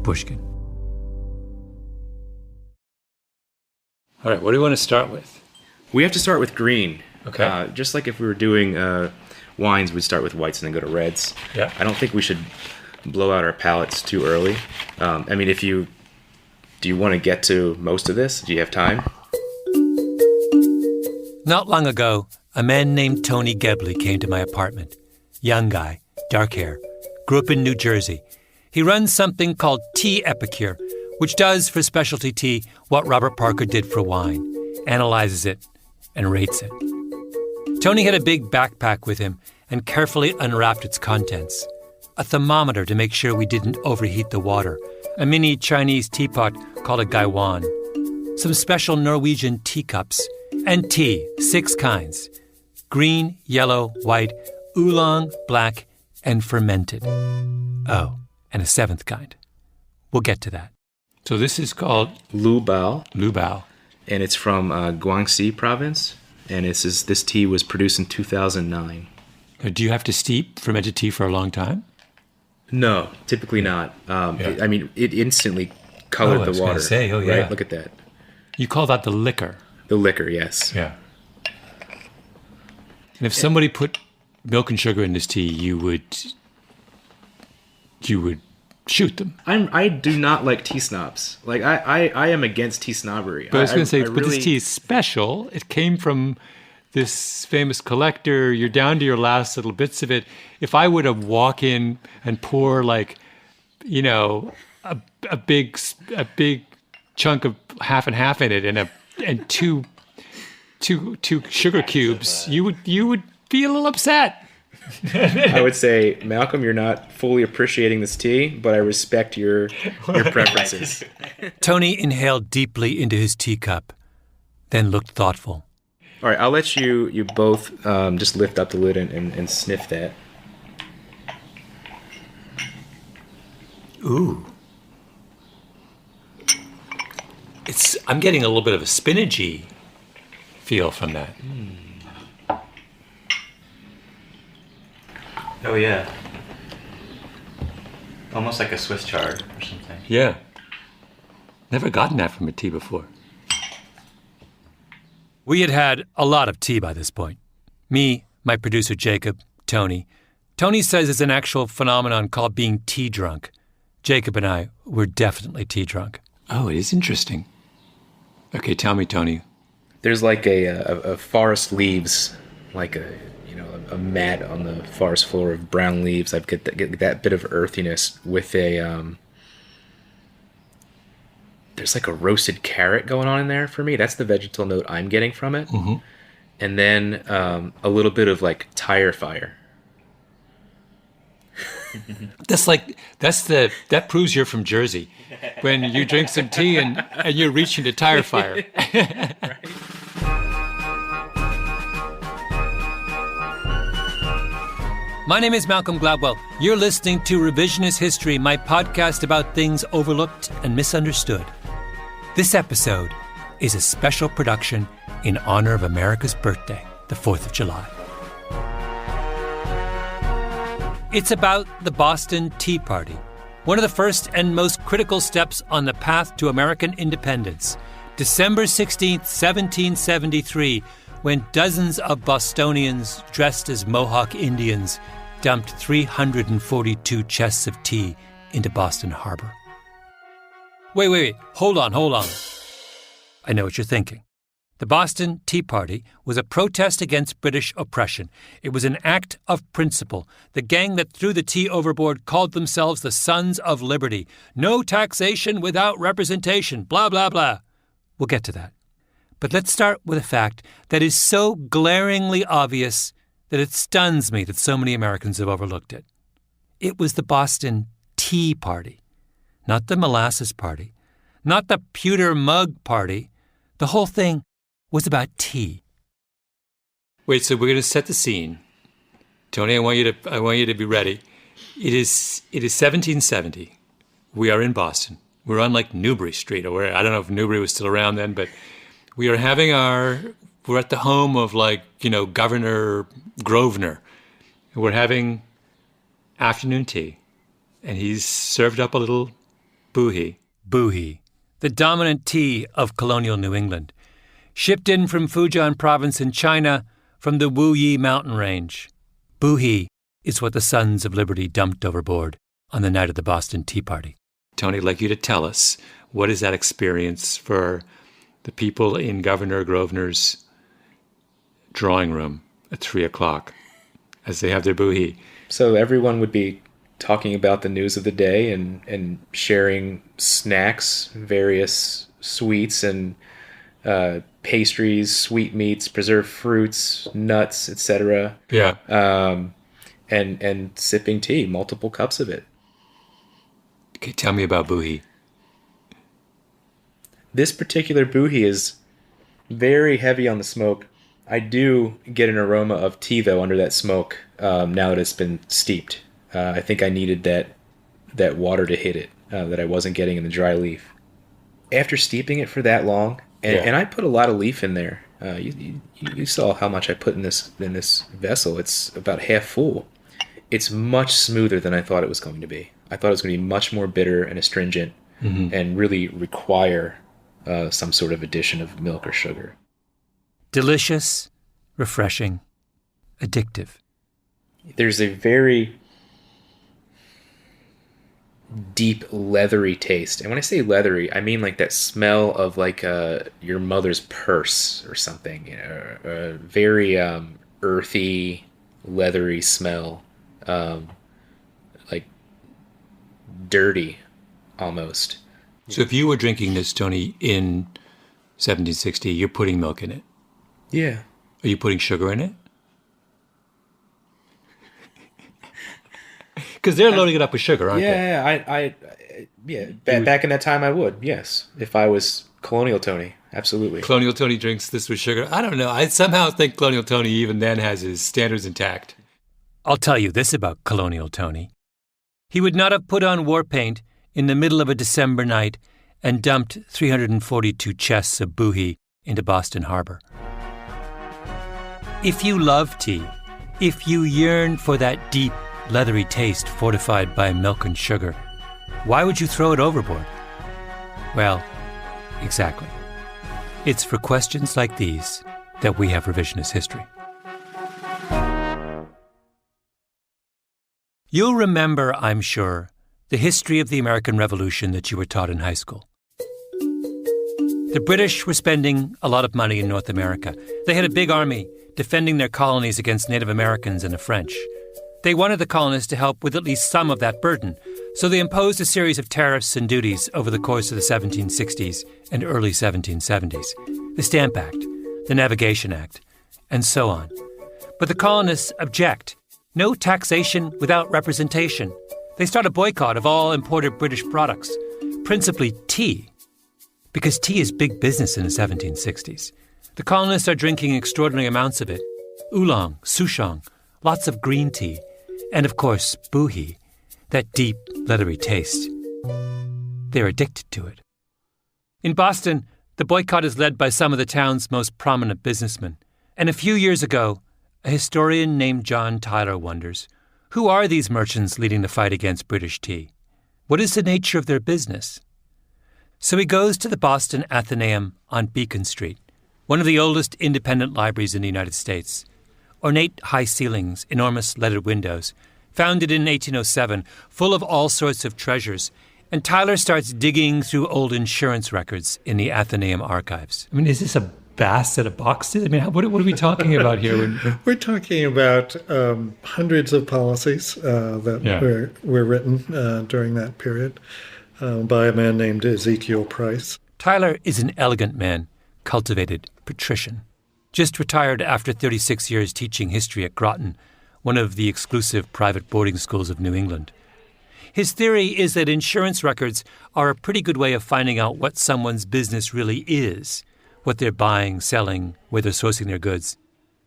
Pushkin. All right, what do we want to start with? We have to start with green. Okay. Just like if we were doing wines, we'd start with whites and then go to reds. Yeah. I don't think we should blow out our palates too early. I mean, do you want to get to most of this? Do you have time? Not long ago, a man named Tony Gebley came to my apartment. Young guy, dark hair, grew up in New Jersey. He runs something called Tea Epicure, which does for specialty tea what Robert Parker did for wine, analyzes it and rates it. Tony had a big backpack with him and carefully unwrapped its contents. A thermometer to make sure we didn't overheat the water, a mini Chinese teapot called a gaiwan, some special Norwegian teacups, and tea, 6 kinds: green, yellow, white, oolong, black, and fermented. Oh, and a 7th kind. We'll get to that. So this is called Lu Bao. Lu Bao. And it's from Guangxi province. And this tea was produced in 2009. Do you have to steep fermented tea for a long time? No, typically not. I mean, it instantly colored the water. Right? Look at that. You call that the liquor? The liquor, yes. Yeah. And if somebody put milk and sugar in this tea, you would shoot them. I do not like tea snobs. Like I am against tea snobbery. But I was going to say, but this tea is special. It came from this famous collector. You're down to your last little bits of it. If I were to walk in and pour a big chunk of half and half in it and two sugar cubes, you would be a little upset. I would say, Malcolm, you're not fully appreciating this tea, but I respect your preferences. Tony inhaled deeply into his teacup, then looked thoughtful. All right, I'll let you both just lift up the lid and sniff that. Ooh. I'm getting a little bit of a spinachy feel from that. Oh, yeah. Almost like a Swiss chard or something. Yeah. Never gotten that from a tea before. We had had a lot of tea by this point. Me, my producer Jacob, Tony. Tony says it's an actual phenomenon called being tea drunk. Jacob and I were definitely tea drunk. Oh, it is interesting. Okay, tell me, Tony. There's like a forest leaves, like a mat on the forest floor of brown leaves. I get that bit of earthiness with there's like a roasted carrot going on in there for me. That's the vegetal note I'm getting from it. Mm-hmm. And then a little bit of like tire fire. That proves you're from Jersey. When you drink some tea and you're reaching to tire fire. Right. My name is Malcolm Gladwell. You're listening to Revisionist History, my podcast about things overlooked and misunderstood. This episode is a special production in honor of America's birthday, the 4th of July. It's about the Boston Tea Party, one of the first and most critical steps on the path to American independence. December 16th, 1773, when dozens of Bostonians dressed as Mohawk Indians dumped 342 chests of tea into Boston Harbor. Wait. Hold on. I know what you're thinking. The Boston Tea Party was a protest against British oppression. It was an act of principle. The gang that threw the tea overboard called themselves the Sons of Liberty. No taxation without representation, blah, blah, blah. We'll get to that. But let's start with a fact that is so glaringly obvious that it stuns me that so many Americans have overlooked it. It was the Boston Tea Party, not the Molasses Party, not the Pewter Mug Party. The whole thing was about tea. Wait, so we're going to set the scene. Tony, I want you to be ready. It is 1770. We are in Boston. We're on like Newbury Street, or where, I don't know if Newbury was still around then, but we're at the home of Governor Grosvenor. We're having afternoon tea, and he's served up a little Boohee. Boohee, the dominant tea of colonial New England. Shipped in from Fujian province in China from the Wuyi mountain range. Boohee is what the Sons of Liberty dumped overboard on the night of the Boston Tea Party. Tony, I'd like you to tell us, what is that experience for the people in Governor Grosvenor's drawing room at 3 o'clock as they have their boohee? So everyone would be talking about the news of the day and sharing snacks, various sweets and pastries, sweetmeats, preserved fruits, nuts, etc. Yeah. And sipping tea, multiple cups of it. Okay, tell me about boohee. This particular boohee is very heavy on the smoke. I do get an aroma of tea, though, under that smoke now that it's been steeped. I think I needed that water to hit it that I wasn't getting in the dry leaf. After steeping it for that long, and I put a lot of leaf in there. You saw how much I put in this vessel. It's about half full. It's much smoother than I thought it was going to be. I thought it was going to be much more bitter and astringent and really require some sort of addition of milk or sugar. Delicious, refreshing, addictive. There's a very deep, leathery taste. And when I say leathery, I mean like that smell of like your mother's purse or something. You know, a very earthy, leathery smell. Like dirty, almost. So if you were drinking this, Tony, in 1760, you're putting milk in it? Yeah. Are you putting sugar in it? Because they're loading it up with sugar, aren't they? Back in that time I would, yes. If I was Colonial Tony, absolutely. Colonial Tony drinks this with sugar? I don't know. I somehow think Colonial Tony even then has his standards intact. I'll tell you this about Colonial Tony. He would not have put on war paint in the middle of a December night and dumped 342 chests of boohee into Boston Harbor. If you love tea, if you yearn for that deep, leathery taste fortified by milk and sugar, why would you throw it overboard? Well, exactly. It's for questions like these that we have Revisionist History. You'll remember, I'm sure, the history of the American Revolution that you were taught in high school. The British were spending a lot of money in North America. They had a big army defending their colonies against Native Americans and the French. They wanted the colonists to help with at least some of that burden, so they imposed a series of tariffs and duties over the course of the 1760s and early 1770s. The Stamp Act, the Navigation Act, and so on. But the colonists object. No taxation without representation. They start a boycott of all imported British products, principally tea, because tea is big business in the 1760s. The colonists are drinking extraordinary amounts of it. Oolong, souchong, lots of green tea, and of course, boohee, that deep, leathery taste. They're addicted to it. In Boston, the boycott is led by some of the town's most prominent businessmen. And a few years ago, a historian named John Tyler wonders, who are these merchants leading the fight against British tea? What is the nature of their business? So he goes to the Boston Athenaeum on Beacon Street, one of the oldest independent libraries in the United States. Ornate high ceilings, enormous leaded windows, founded in 1807, full of all sorts of treasures. And Tyler starts digging through old insurance records in the Athenaeum archives. I mean, is this a vast set of boxes? I mean, what are we talking about here? We're talking about hundreds of policies that were written during that period by a man named Ezekiel Price. Tyler is an elegant man, cultivated, patrician. Just retired after 36 years teaching history at Groton, one of the exclusive private boarding schools of New England. His theory is that insurance records are a pretty good way of finding out what someone's business really is, what they're buying, selling, where they're sourcing their goods.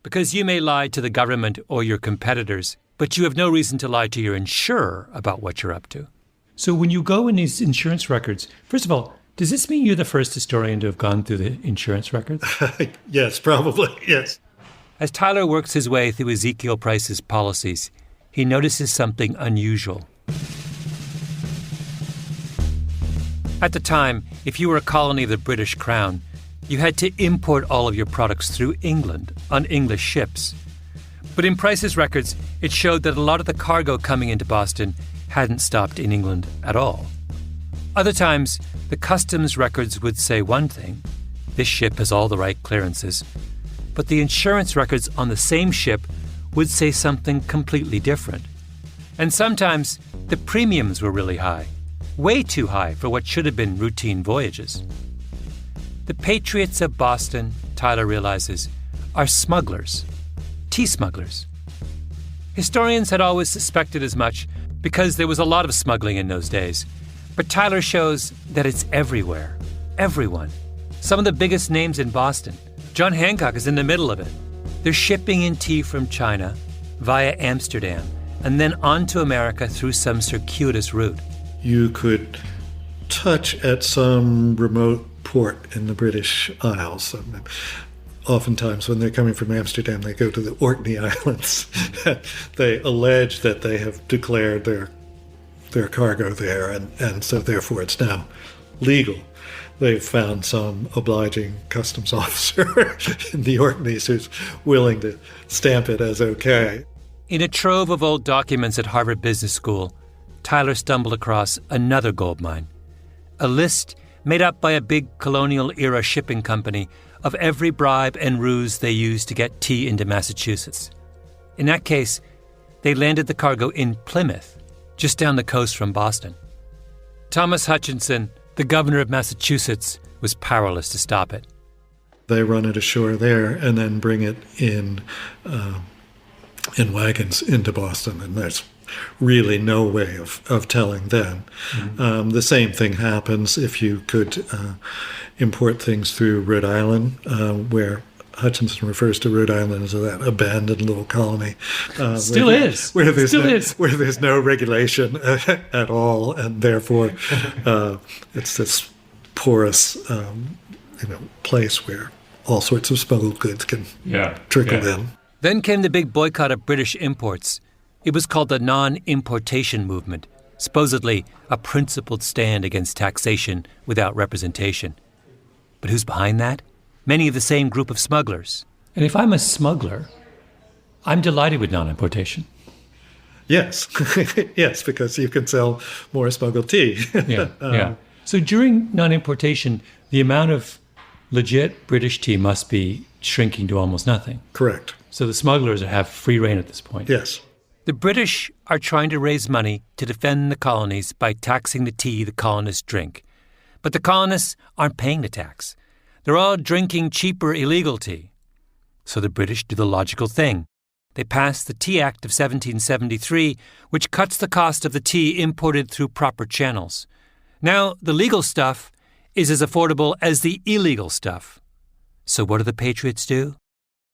Because you may lie to the government or your competitors, but you have no reason to lie to your insurer about what you're up to. So when you go in these insurance records, first of all, does this mean you're the first historian to have gone through the insurance records? Yes, probably, yes. As Tyler works his way through Ezekiel Price's policies, he notices something unusual. At the time, if you were a colony of the British Crown, you had to import all of your products through England on English ships. But in Price's records, it showed that a lot of the cargo coming into Boston hadn't stopped in England at all. Other times, the customs records would say one thing: this ship has all the right clearances. But the insurance records on the same ship would say something completely different. And sometimes the premiums were really high, way too high for what should have been routine voyages. The patriots of Boston, Tyler realizes, are smugglers, tea smugglers. Historians had always suspected as much because there was a lot of smuggling in those days. But Tyler shows that it's everywhere, everyone. Some of the biggest names in Boston. John Hancock is in the middle of it. They're shipping in tea from China via Amsterdam and then on to America through some circuitous route. You could touch at some remote port in the British Isles. Oftentimes when they're coming from Amsterdam, they go to the Orkney Islands. They allege that they have declared their cargo there, and so therefore it's now legal. They've found some obliging customs officer in the Orkneys who's willing to stamp it as okay. In a trove of old documents at Harvard Business School, Tyler stumbled across another gold mine. A list made up by a big colonial-era shipping company of every bribe and ruse they used to get tea into Massachusetts. In that case, they landed the cargo in Plymouth, just down the coast from Boston. Thomas Hutchinson, the governor of Massachusetts, was powerless to stop it. They run it ashore there and then bring it in wagons into Boston, and there's really no way of telling then. Mm-hmm. The same thing happens if you could import things through Rhode Island, where Hutchinson refers to Rhode Island as that abandoned little colony. Where there's no regulation at all, and therefore it's this porous place where all sorts of smuggled goods can trickle in. Then came the big boycott of British imports. It was called the non-importation movement, supposedly a principled stand against taxation without representation. But who's behind that? Many of the same group of smugglers. And if I'm a smuggler, I'm delighted with non-importation. Yes. Yes, because you can sell more smuggled tea. Yeah. So during non-importation, the amount of legit British tea must be shrinking to almost nothing. Correct. So the smugglers have free rein at this point. Yes. The British are trying to raise money to defend the colonies by taxing the tea the colonists drink. But the colonists aren't paying the tax. They're all drinking cheaper illegal tea. So the British do the logical thing. They pass the Tea Act of 1773, which cuts the cost of the tea imported through proper channels. Now, the legal stuff is as affordable as the illegal stuff. So what do the patriots do?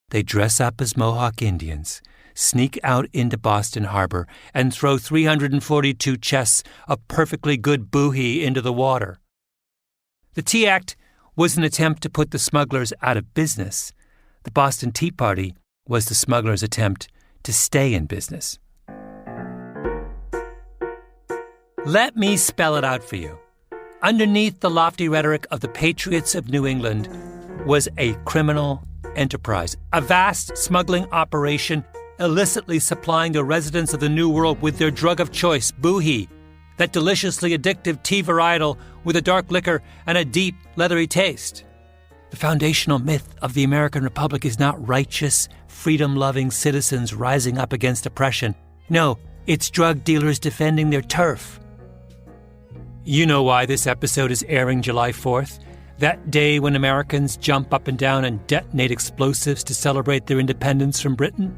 They dress up as Mohawk Indians, sneak out into Boston Harbor, and throw 342 chests of perfectly good boohee into the water. The Tea Act was an attempt to put the smugglers out of business. The Boston Tea Party was the smugglers' attempt to stay in business. Let me spell it out for you. Underneath the lofty rhetoric of the patriots of New England was a criminal enterprise, a vast smuggling operation illicitly supplying the residents of the New World with their drug of choice, boohee, that deliciously addictive tea varietal with a dark liquor and a deep, leathery taste. The foundational myth of the American Republic is not righteous, freedom-loving citizens rising up against oppression. No, it's drug dealers defending their turf. You know why this episode is airing July 4th, that day when Americans jump up and down and detonate explosives to celebrate their independence from Britain?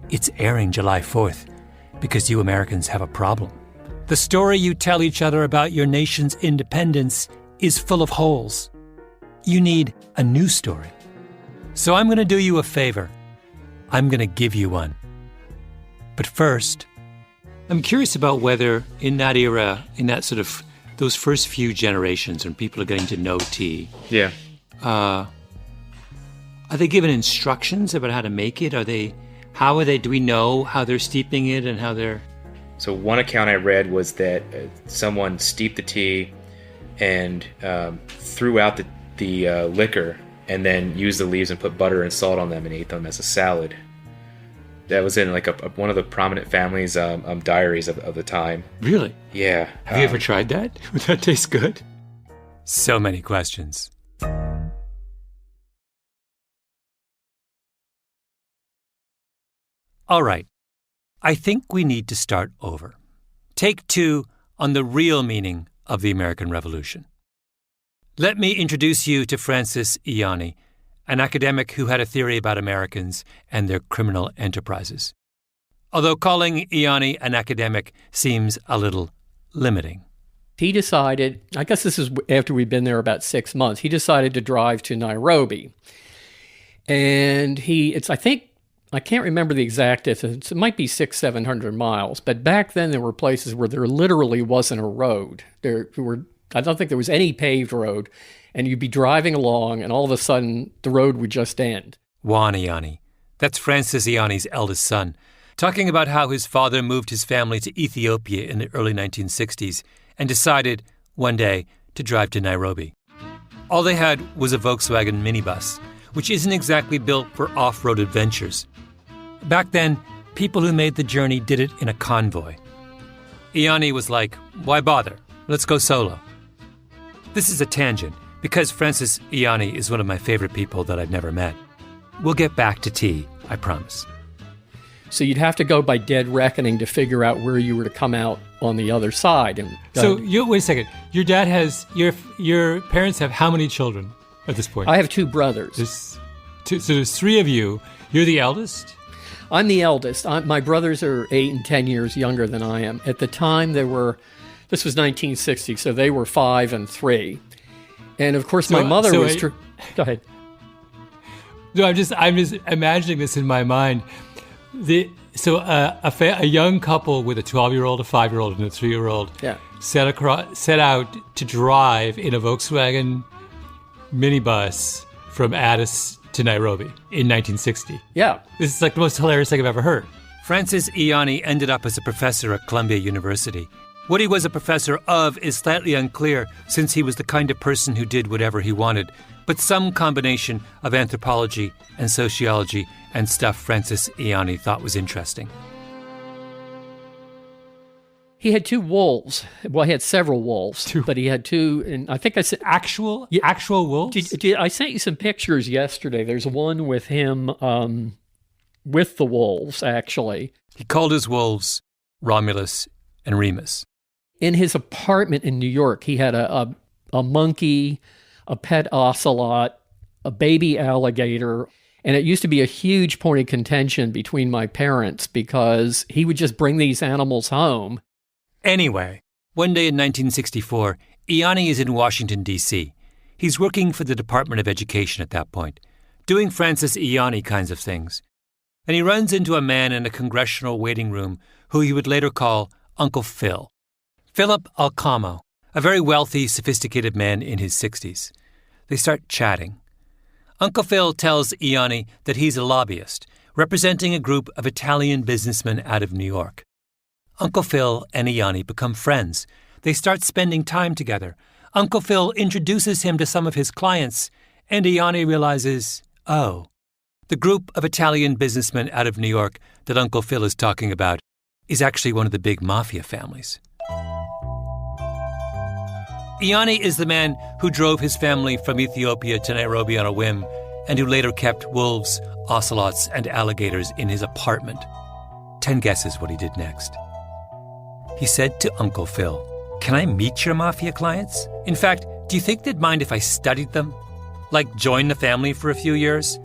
It's airing July 4th because you Americans have a problem. The story you tell each other about your nation's independence is full of holes. You need a new story. So I'm going to do you a favor. I'm going to give you one. But first, I'm curious about whether in that era, in that sort of those first few generations when people are getting to know tea, are they given instructions about how to make it? Do we know how they're steeping it and how they're... So one account I read was that someone steeped the tea, and threw out the liquor and then used the leaves and put butter and salt on them and ate them as a salad. That was in like one of the prominent families' diaries of the time. Really? Yeah. Have you ever tried that? Would that taste good? So many questions. All right. I think we need to start over. Take 2 on the real meaning of the American Revolution. Let me introduce you to Francis Ianni, an academic who had a theory about Americans and their criminal enterprises. Although calling Ianni an academic seems a little limiting. He decided, I guess this is after we'd been there about 6 months, he decided to drive to Nairobi. And I can't remember the exact distance. It might be 600-700 miles. But back then there were places where there literally wasn't a road. I don't think there was any paved road. And you'd be driving along and all of a sudden the road would just end. Juan Ianni. That's Francis Ianni's eldest son, talking about how his father moved his family to Ethiopia in the early 1960s and decided, one day, to drive to Nairobi. All they had was a Volkswagen minibus, which isn't exactly built for off-road adventures. Back then, people who made the journey did it in a convoy. Ianni was like, why bother? Let's go solo. This is a tangent, because Francis Ianni is one of my favorite people that I've never met. We'll get back to tea, I promise. So you'd have to go by dead reckoning to figure out where you were to come out on the other side. And wait a second. Your dad has, your parents have how many children at this point? I have 2 brothers. So there's 3 of you. You're the eldest? I'm the eldest. My brothers are 8 and 10 years younger than I am. At the time, this was 1960, so they were 5 and 3. And of course, my mother was... Go ahead. No, I'm just imagining this in my mind. A young couple with a 12-year-old, a 5-year-old, and a 3-year-old set out to drive in a Volkswagen minibus from Addis to Nairobi in 1960. Yeah. This is like the most hilarious thing I've ever heard. Francis Ianni ended up as a professor at Columbia University. What he was a professor of is slightly unclear, since he was the kind of person who did whatever he wanted, but some combination of anthropology and sociology and stuff Francis Ianni thought was interesting. He had 2 wolves. Well, he had several wolves, but he had 2, and I think I said... Actual wolves? I sent you some pictures yesterday. There's one with him with the wolves, actually. He called his wolves Romulus and Remus. In his apartment in New York, he had a monkey, a pet ocelot, a baby alligator, and it used to be a huge point of contention between my parents because he would just bring these animals home. Anyway, one day in 1964, Ianni is in Washington, D.C. He's working for the Department of Education at that point, doing Francis Ianni kinds of things. And he runs into a man in a congressional waiting room who he would later call Uncle Phil. Philip Alcamo, a very wealthy, sophisticated man in his 60s. They start chatting. Uncle Phil tells Ianni that he's a lobbyist, representing a group of Italian businessmen out of New York. Uncle Phil and Ianni become friends. They start spending time together. Uncle Phil introduces him to some of his clients, and Ianni realizes, the group of Italian businessmen out of New York that Uncle Phil is talking about is actually one of the big mafia families. Ianni is the man who drove his family from Ethiopia to Nairobi on a whim and who later kept wolves, ocelots, and alligators in his apartment. 10 guesses what he did next. He said to Uncle Phil, "Can I meet your mafia clients? In fact, do you think they'd mind if I studied them? Like join the family for a few years?"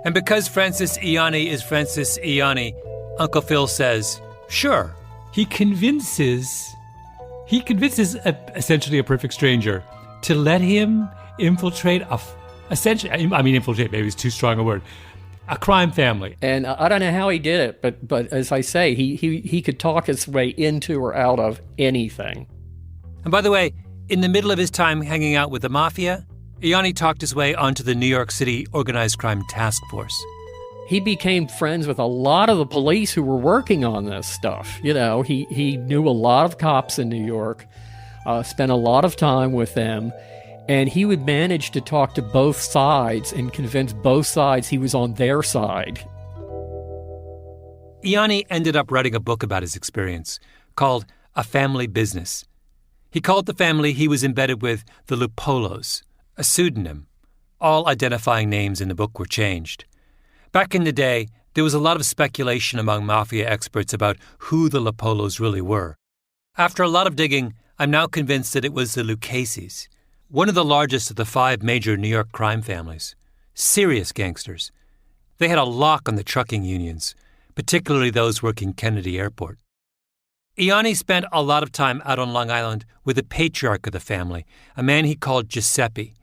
And because Francis Ianni is Francis Ianni, Uncle Phil says, "Sure." He convinces essentially a perfect stranger to let him infiltrate infiltrate, maybe it's too strong a word, a crime family. And I don't know how he did it, but as I say, he could talk his way into or out of anything. And by the way, in the middle of his time hanging out with the mafia, Ianni talked his way onto the New York City Organized Crime Task Force. He became friends with a lot of the police who were working on this stuff. You know, he knew a lot of cops in New York. spent a lot of time with them, and he would manage to talk to both sides and convince both sides he was on their side. Ianni ended up writing a book about his experience called A Family Business. He called the family he was embedded with the Lupolos, a pseudonym. All identifying names in the book were changed. Back in the day, there was a lot of speculation among mafia experts about who the Lupolos really were. After a lot of digging, I'm now convinced that it was the Lucchese's, one of the largest of the 5 major New York crime families. Serious gangsters. They had a lock on the trucking unions, particularly those working Kennedy Airport. Ianni spent a lot of time out on Long Island with the patriarch of the family, a man he called Giuseppe.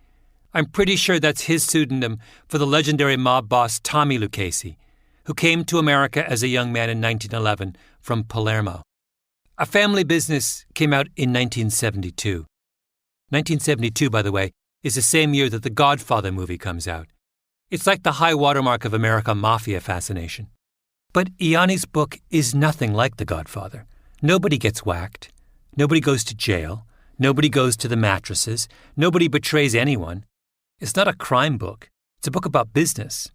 I'm pretty sure that's his pseudonym for the legendary mob boss Tommy Lucchese, who came to America as a young man in 1911 from Palermo. A Family Business came out in 1972. 1972, by the way, is the same year that the Godfather movie comes out. It's like the high watermark of American mafia fascination. But Ianni's book is nothing like The Godfather. Nobody gets whacked. Nobody goes to jail. Nobody goes to the mattresses. Nobody betrays anyone. It's not a crime book. It's a book about business.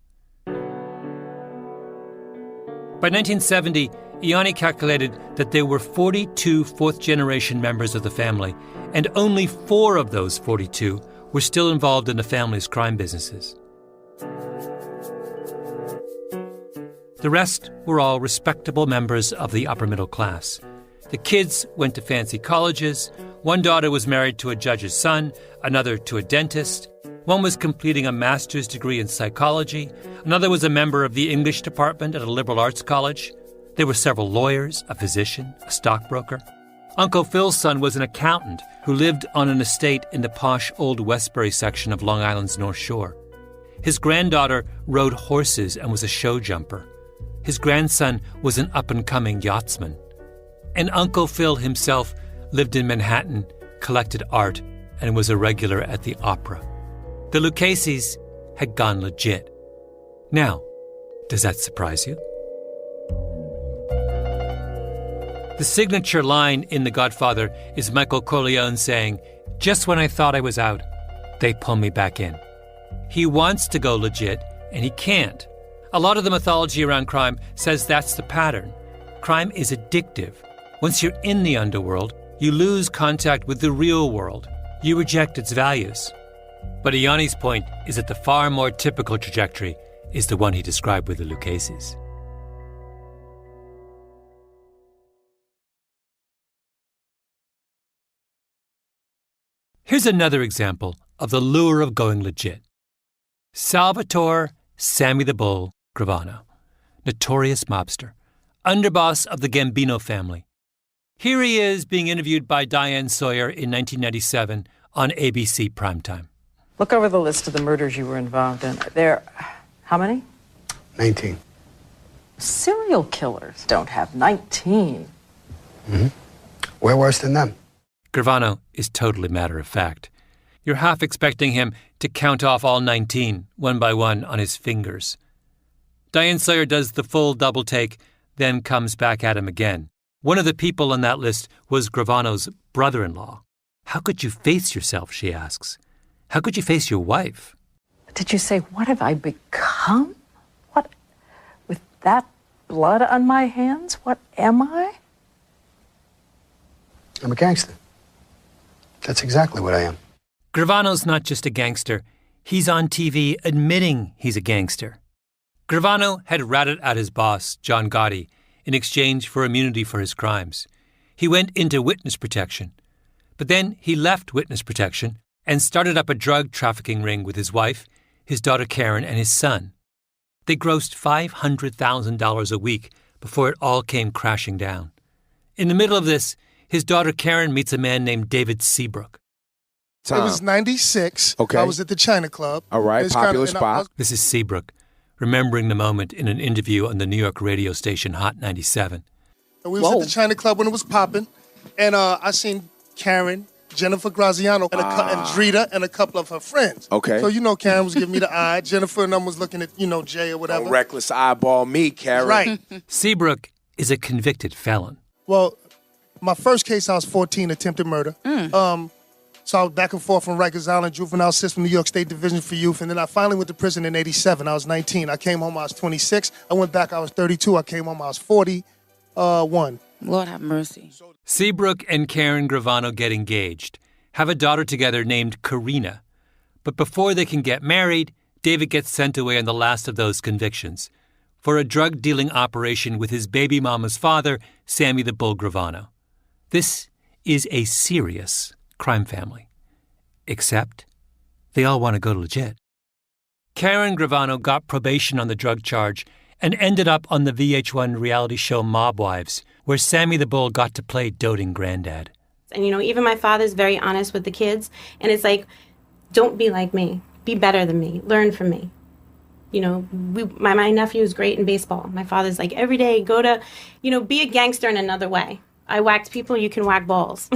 By 1970, Ianni calculated that there were 42 fourth-generation members of the family, and only 4 of those 42 were still involved in the family's crime businesses. The rest were all respectable members of the upper middle class. The kids went to fancy colleges. One daughter was married to a judge's son, another to a dentist. One was completing a master's degree in psychology. Another was a member of the English department at a liberal arts college. There were several lawyers, a physician, a stockbroker. Uncle Phil's son was an accountant who lived on an estate in the posh Old Westbury section of Long Island's North Shore. His granddaughter rode horses and was a show jumper. His grandson was an up-and-coming yachtsman. And Uncle Phil himself lived in Manhattan, collected art, and was a regular at the opera. The Lucchese's had gone legit. Now, does that surprise you? The signature line in The Godfather is Michael Corleone saying, "Just when I thought I was out, they pull me back in." He wants to go legit, and he can't. A lot of the mythology around crime says that's the pattern. Crime is addictive. Once you're in the underworld, you lose contact with the real world. You reject its values. But Ianni's point is that the far more typical trajectory is the one he described with the Lucchese's. Here's another example of the lure of going legit. Salvatore Sammy the Bull Gravano, notorious mobster, underboss of the Gambino family. Here he is being interviewed by Diane Sawyer in 1997 on ABC Primetime. Look over the list of the murders you were involved in. There, how many? 19. Serial killers don't have 19. Mm-hmm. We're worse than them. Gravano is totally matter-of-fact. You're half expecting him to count off all 19, one by one, on his fingers. Diane Sawyer does the full double take, then comes back at him again. One of the people on that list was Gravano's brother-in-law. How could you face yourself, she asks. How could you face your wife? Did you say, what have I become? What, with that blood on my hands, what am I? I'm a gangster. That's exactly what I am. Gravano's not just a gangster. He's on TV admitting he's a gangster. Gravano had ratted out his boss, John Gotti, in exchange for immunity for his crimes. He went into witness protection. But then he left witness protection and started up a drug trafficking ring with his wife, his daughter Karen, and his son. They grossed $500,000 a week before it all came crashing down. In the middle of this, his daughter Karen meets a man named David Seabrook. It was 96. Okay. I was at the China Club. All right, popular spot. This is Seabrook, remembering the moment in an interview on the New York radio station Hot 97. And we was at the China Club when it was popping, and I seen Karen, Jennifer Graziano, and Drita, and a couple of her friends. Okay. So, Karen was giving me the eye. Jennifer and them was looking at, Jay or whatever. Don't reckless eyeball me, Karen. Right. Seabrook is a convicted felon. Well, My first case, I was 14, attempted murder. So I was back and forth from Rikers Island, juvenile system, New York State Division for Youth. And then I finally went to prison in 87. I was 19. I came home, I was 26. I went back, I was 32. I came home, I was 41. Lord have mercy. Seabrook and Karen Gravano get engaged, have a daughter together named Karina. But before they can get married, David gets sent away on the last of those convictions for a drug-dealing operation with his baby mama's father, Sammy the Bull Gravano. This is a serious crime family. Except they all want to go legit. Karen Gravano got probation on the drug charge and ended up on the VH1 reality show Mob Wives, where Sammy the Bull got to play doting granddad. And, even my father's very honest with the kids. And it's like, don't be like me. Be better than me. Learn from me. My nephew is great in baseball. My father's like, every day, go to, be a gangster in another way. I whacked people, you can whack balls.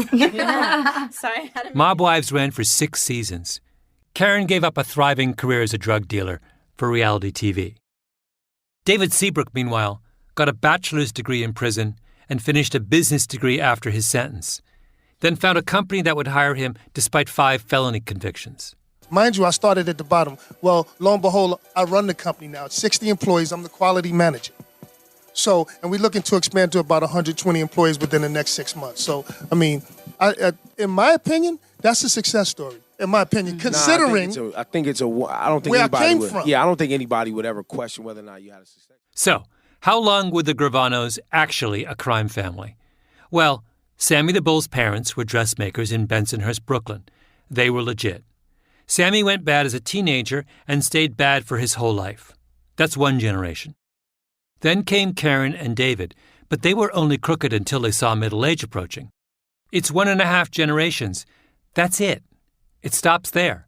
Sorry. Mob Wives ran for 6 seasons. Karen gave up a thriving career as a drug dealer for reality TV. David Seabrook, meanwhile, got a bachelor's degree in prison and finished a business degree after his sentence, then found a company that would hire him despite 5 felony convictions. Mind you, I started at the bottom. Well, lo and behold, I run the company now. It's 60 employees. I'm the quality manager. So, and we're looking to expand to about 120 employees within the next 6 months. So, in my opinion, that's a success story. In my opinion, considering I think it's a. I don't think where anybody I came would, from. Yeah, I don't think anybody would ever question whether or not you had a success. So, how long were the Gravanos actually a crime family? Well, Sammy the Bull's parents were dressmakers in Bensonhurst, Brooklyn. They were legit. Sammy went bad as a teenager and stayed bad for his whole life. That's one generation. Then came Karen and David, but they were only crooked until they saw middle age approaching. It's 1.5 generations. That's it. It stops there.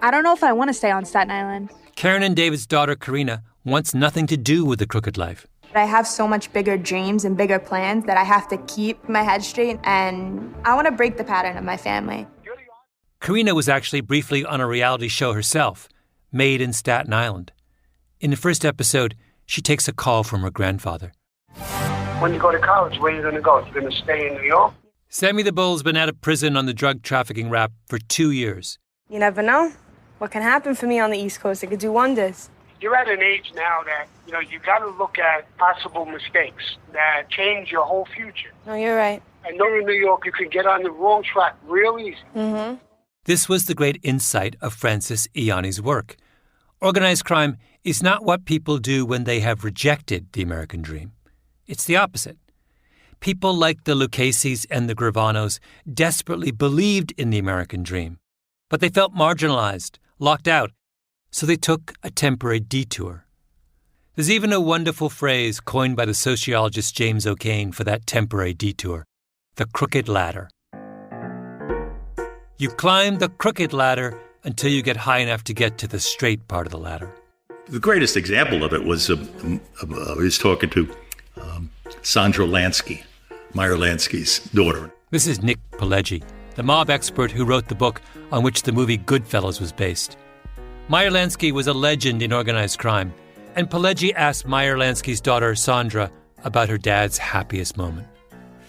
I don't know if I want to stay on Staten Island. Karen and David's daughter, Karina, wants nothing to do with the crooked life. I have so much bigger dreams and bigger plans that I have to keep my head straight, and I want to break the pattern of my family. Karina was actually briefly on a reality show herself, Made in Staten Island. In the first episode, she takes a call from her grandfather. When you go to college, where are you going to go? You're going to stay in New York? Sammy the Bull's been out of prison on the drug trafficking rap for 2 years. You never know what can happen for me on the East Coast. It could do wonders. You're at an age now that, you got to look at possible mistakes that change your whole future. No, you're right. I know in New York you can get on the wrong track real easy. Mm-hmm. This was the great insight of Francis Ianni's work. Organized crime is not what people do when they have rejected the American dream. It's the opposite. People like the Lucchese's and the Gravanos desperately believed in the American dream, but they felt marginalized, locked out, so they took a temporary detour. There's even a wonderful phrase coined by the sociologist James O'Kane for that temporary detour, the crooked ladder. You climb the crooked ladder until you get high enough to get to the straight part of the ladder. The greatest example of it was I was talking to Sandra Lansky, Meyer Lansky's daughter. This is Nick Pileggi, the mob expert who wrote the book on which the movie Goodfellas was based. Meyer Lansky was a legend in organized crime, and Pileggi asked Meyer Lansky's daughter, Sandra, about her dad's happiest moment.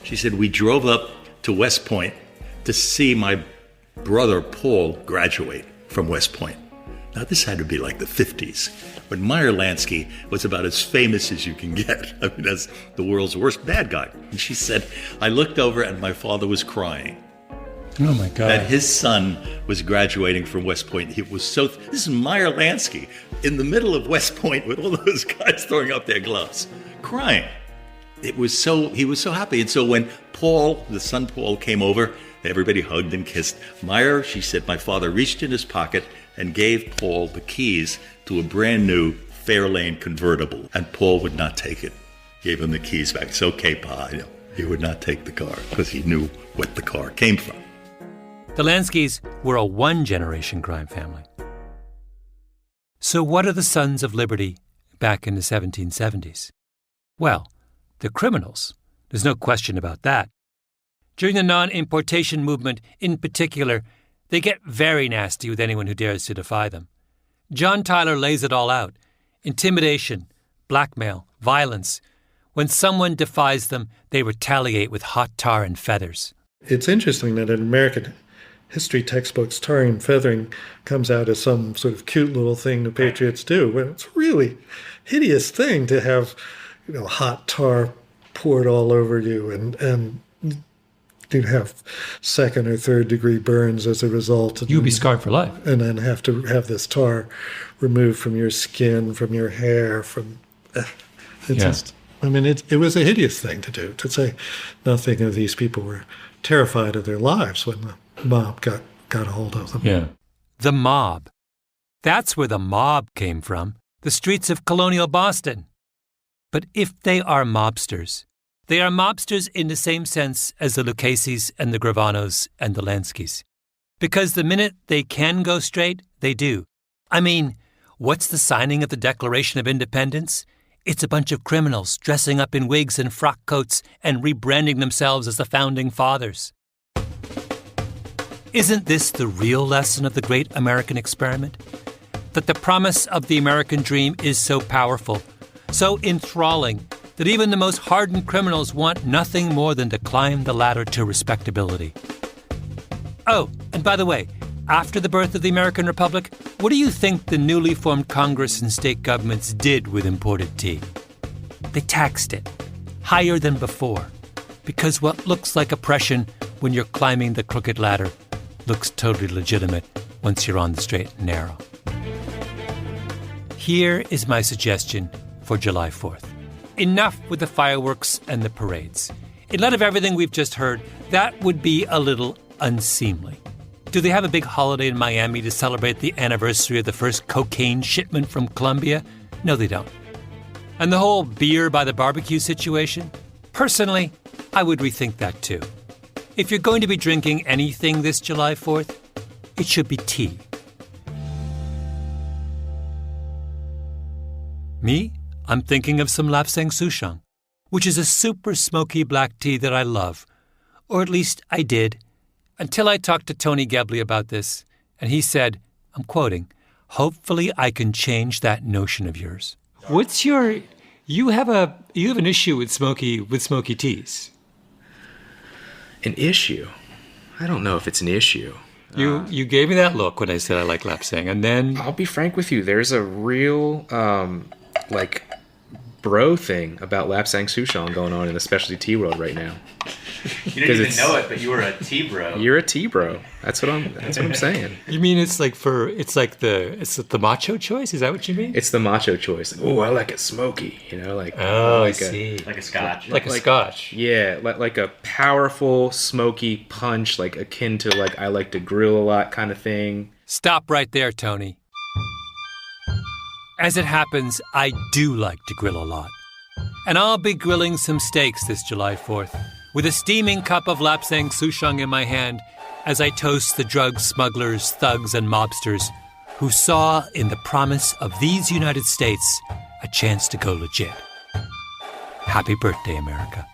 She said, we drove up to West Point to see my brother Paul graduate from West Point. Now, this had to be like the 50s, when Meyer Lansky was about as famous as you can get. I mean, that's the world's worst bad guy. And she said, I looked over and my father was crying. Oh, my God. That his son was graduating from West Point. He was so... This is Meyer Lansky in the middle of West Point with all those guys throwing up their gloves, crying. He was so happy. And so when Paul, the son Paul, came over, everybody hugged and kissed. Meyer, she said, my father reached in his pocket and gave Paul the keys to a brand new Fairlane convertible. And Paul would not take it. Gave him the keys back. It's okay, Pa. He would not take the car because he knew what the car came from. The Lanskys were a one-generation crime family. So what are the Sons of Liberty back in the 1770s? Well, they're criminals. There's no question about that. During the non-importation movement in particular, they get very nasty with anyone who dares to defy them. John Tyler lays it all out. Intimidation, blackmail, violence. When someone defies them, they retaliate with hot tar and feathers. It's interesting that in American history textbooks, tarring and feathering comes out as some sort of cute little thing the patriots do, when it's a really hideous thing to have, hot tar poured all over you and you'd have second or third degree burns as a result. You'd be scarred for life. And then have to have this tar removed from your skin, from your hair, it was a hideous thing to do, to say nothing of these people were terrified of their lives when the mob got a hold of them. Yeah. The mob. That's where the mob came from, the streets of colonial Boston. But if they are mobsters, they are mobsters in the same sense as the Lucases and the Gravanos and the Lanskys. Because the minute they can go straight, they do. I mean, what's the signing of the Declaration of Independence? It's a bunch of criminals dressing up in wigs and frock coats and rebranding themselves as the Founding Fathers. Isn't this the real lesson of the great American experiment? That the promise of the American dream is so powerful, so enthralling, that even the most hardened criminals want nothing more than to climb the ladder to respectability. Oh, and by the way, after the birth of the American Republic, what do you think the newly formed Congress and state governments did with imported tea? They taxed it, higher than before, because what looks like oppression when you're climbing the crooked ladder looks totally legitimate once you're on the straight and narrow. Here is my suggestion for July 4th. Enough with the fireworks and the parades. In light of everything we've just heard, that would be a little unseemly. Do they have a big holiday in Miami to celebrate the anniversary of the first cocaine shipment from Colombia? No, they don't. And the whole beer by the barbecue situation? Personally, I would rethink that too. If you're going to be drinking anything this July 4th, it should be tea. Me? I'm thinking of some Lapsang Souchong, which is a super smoky black tea that I love. Or at least I did. Until I talked to Tony Gebley about this, and he said, I'm quoting, "Hopefully I can change that notion of yours." What's your... You have an issue with smoky teas. An issue? I don't know if it's an issue. You gave me that look when I said I like Lapsang, and then... I'll be frank with you. There's a real, bro thing about Lapsang Souchong going on in the specialty tea world right now. You didn't even know it, but you were a tea bro. You're a tea bro. That's what I'm saying. You mean it's the macho choice? Is that what you mean? It's the macho choice. Oh, I like it smoky. I see. Like a scotch. Like a scotch. Yeah, like a powerful smoky punch, like akin to I like to grill a lot kind of thing. Stop right there, Tony. As it happens, I do like to grill a lot. And I'll be grilling some steaks this July 4th, with a steaming cup of Lapsang Souchong in my hand as I toast the drug smugglers, thugs, and mobsters who saw in the promise of these United States a chance to go legit. Happy birthday, America.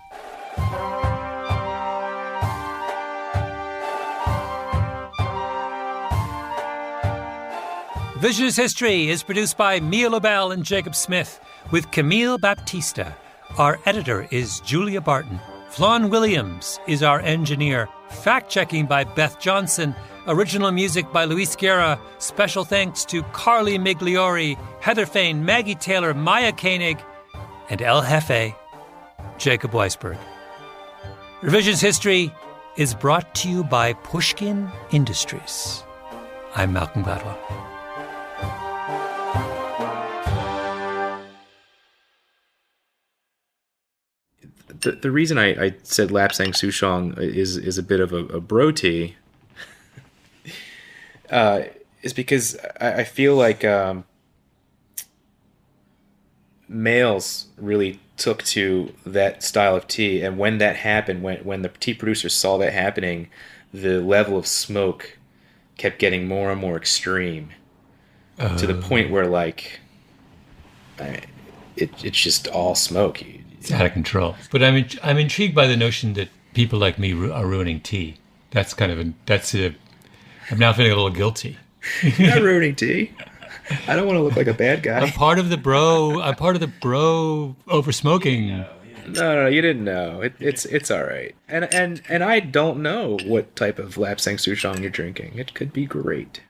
Revisionist History is produced by Mia Lobel and Jacob Smith, with Camille Baptista. Our editor is Julia Barton. Flawn Williams is our engineer. Fact-checking by Beth Johnson. Original music by Luis Guerra. Special thanks to Carly Migliori, Heather Fain, Maggie Taylor, Maya Koenig, and El Jefe, Jacob Weisberg. Revisionist History is brought to you by Pushkin Industries. I'm Malcolm Gladwell. The reason I said Lapsang Souchong is a bit of a bro tea is because I feel like males really took to that style of tea, and when that happened, when the tea producers saw that happening, the level of smoke kept getting more and more extreme to the point where it's just all smoke. It's out of control. But I'm intrigued by the notion that people like me are ruining tea. I'm now feeling a little guilty. You're not ruining tea. I don't want to look like a bad guy. I'm part of the bro over smoking No, you didn't know. It's all right. And I don't know what type of Lapsang Souchong you're drinking. It could be great.